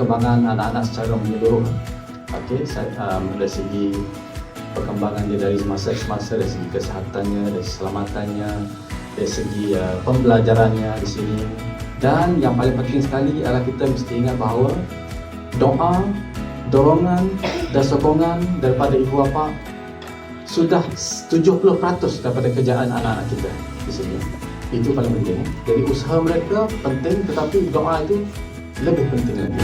perkembangan anak-anak secara menyeluruh. Okey, dari segi perkembangan dia dari masa ke masa, dari segi kesehatannya, dari keselamatannya, dari segi pembelajarannya di sini. Dan yang paling penting sekali adalah kita mesti ingat bahawa doa, dorongan dan sokongan daripada ibu bapa sudah 70% daripada kerjaan anak-anak kita di sini. Itu paling penting. Jadi usaha mereka penting, tetapi doa itu lebih penting lagi.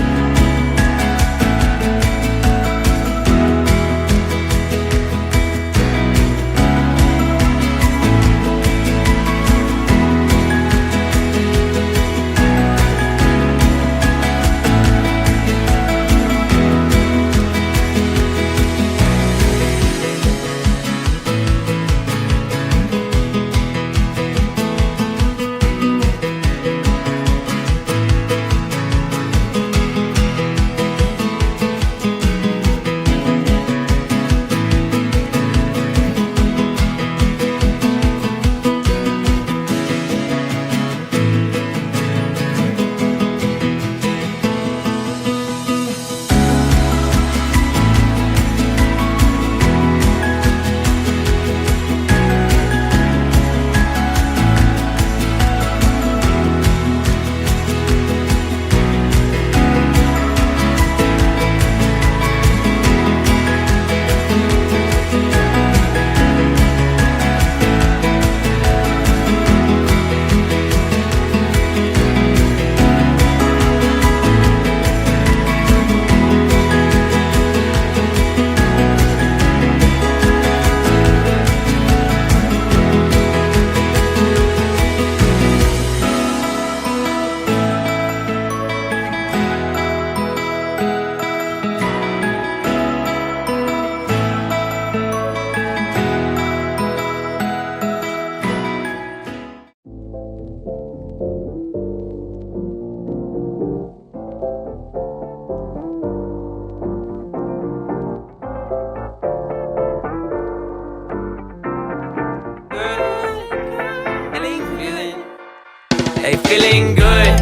Hey, feeling good,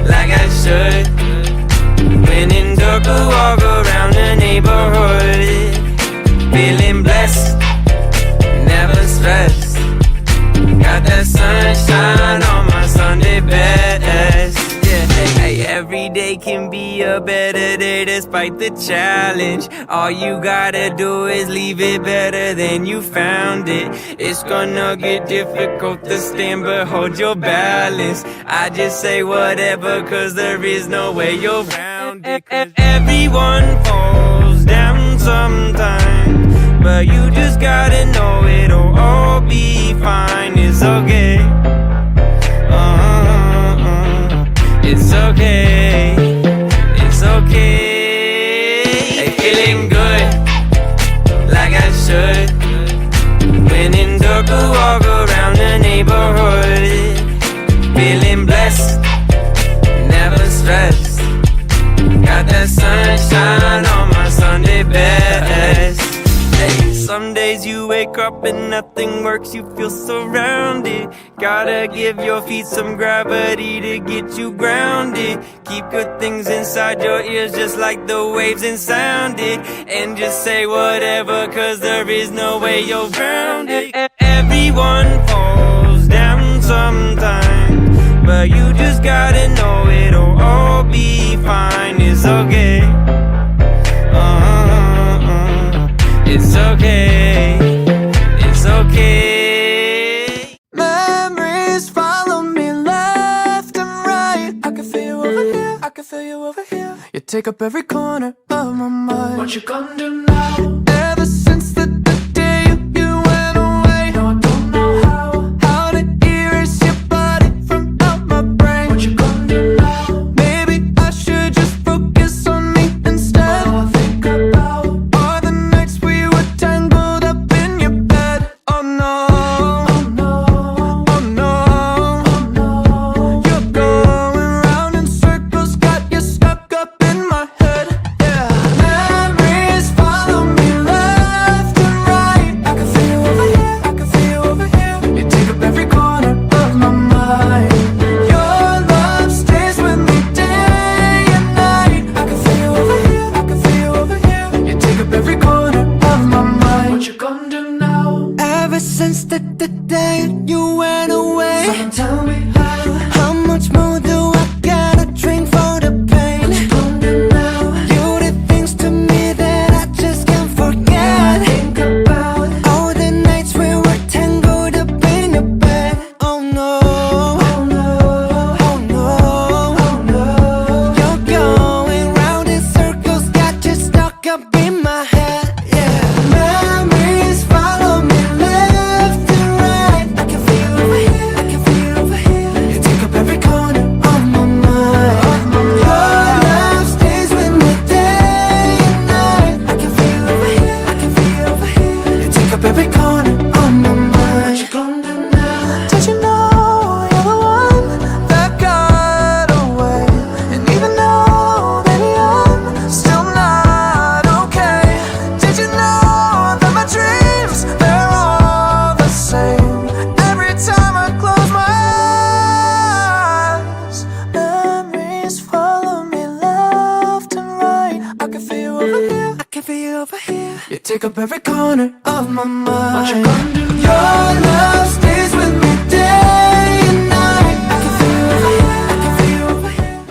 like I should. When in dark, I walk around the neighborhood. Feeling blessed, never stressed. Got that sunshine on my Sunday best. Yeah, hey, every day can be a better day despite the challenge. All you gotta do is leave it better than you found it. It's gonna get difficult to stand, but hold your balance. I just say whatever, cause there is no way you're around it. Everyone falls down sometimes, but you just gotta know it'll all be fine. It's okay. It's okay. It's okay. Hey, feeling good, like I should. When in dark, I walk around the neighborhood. Feeling blessed, never stressed. Got that sunshine on my Sunday best. Hey, some days you wake up and nothing works, you feel surrounded. Gotta give your feet some gravity to get you grounded. Keep good things inside your ears just like the waves and sound it. And just say whatever, cause there is no way you're around it. Everyone falls down sometimes, but you just gotta know it'll all be fine. It's okay. It's okay. It's okay. Memories follow me left and right. I can feel you over here. I can feel you over here. You take up every corner of my mind. What you gonna do now? Ever since the day you went away, no, I don't know how to erase your body from out my brain. What you gonna do now? Maybe I should just focus on me instead. All I think about are the nights we were tangled up in your bed. Oh no, oh no, oh no, oh no. You're going round in circles, got you stuck up in my head. Yeah, memories follow me take up every corner of my mind. What you gonna do? Your love stays with me day and night. I can feel you over here, I can feel you over here.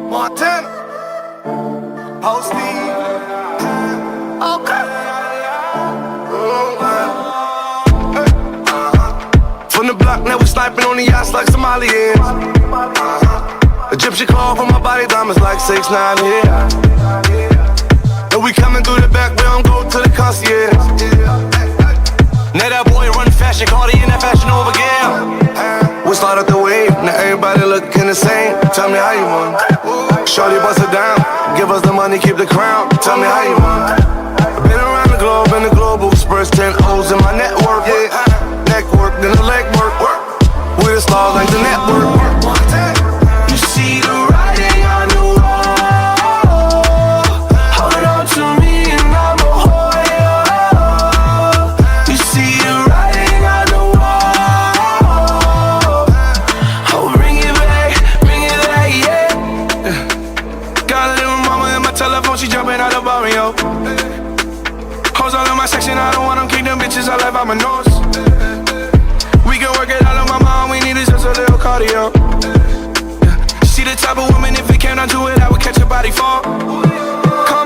Montana, posting, okay. From the block, now we sniping on the yachts like Somalians. Egyptian call for my body, diamonds like 6'9" here. And we coming through the back, we don't go to the concierge. Now that boy run fashion, call in that fashion over again. We started the wave, now everybody looking the same. Tell me how you want. Shorty bust it down, give us the money, keep the crown. Tell me how you want. Been around the globe in the global spurs, 10 O's in my network. Yeah, neck work, then the leg work. We the stars like the network. You see the writing on the wall. Hold on to me and I'm a whore. You see the writing on the wall. Oh, bring it back, yeah. Got a little mama in my telephone, she jumping out the barrio. Hoes all in my section, I don't want them kick them bitches, I left out my nose. We can work it out on my mom, we need is just a little cardio. She the type of woman, if it came down to it, I would catch her body fall. Come